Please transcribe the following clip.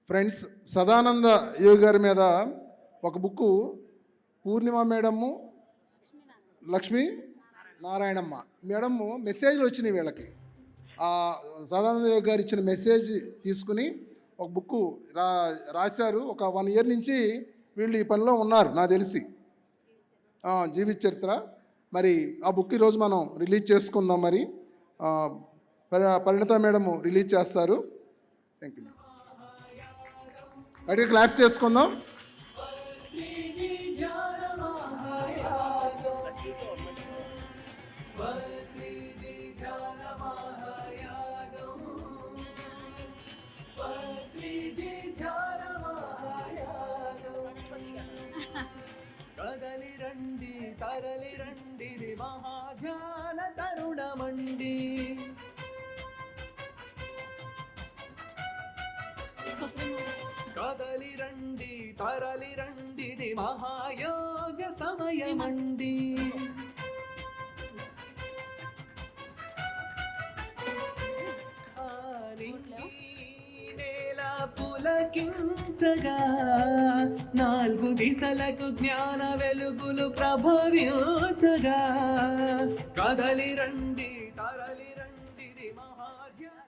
Friends, Sadananda యోగి గారి మీద ఒక బుక్కు పూర్ణిమ మేడము, లక్ష్మీ నారాయణమ్మ మేడము మెసేజ్లు వచ్చినాయి వీళ్ళకి. సదానంద యోగి గారు ఇచ్చిన మెసేజ్ తీసుకుని ఒక బుక్కు రాశారు. ఒక 1 year నుంచి వీళ్ళు ఈ పనిలో ఉన్నారు నాకు తెలిసి. జీవిత చరిత్ర. మరి ఆ బుక్ ఈరోజు మనం రిలీజ్ చేసుకుందాం. మరి పరిణిత మేడము రిలీజ్ చేస్తారు. Thank you. అడిగి క్లాప్స్ చేసుకుందాం. కదలి రండి తరలి రండి మహాధ్యాన తరుణమండి. కదలి రండి తరలి రండి మహాయోగ సమయమండి. నేల పులకించగా 4 దిశలకు జ్ఞాన వెలుగులు ప్రభవించగా. కదలి రండి తరలి రండి మహాధ్యాన.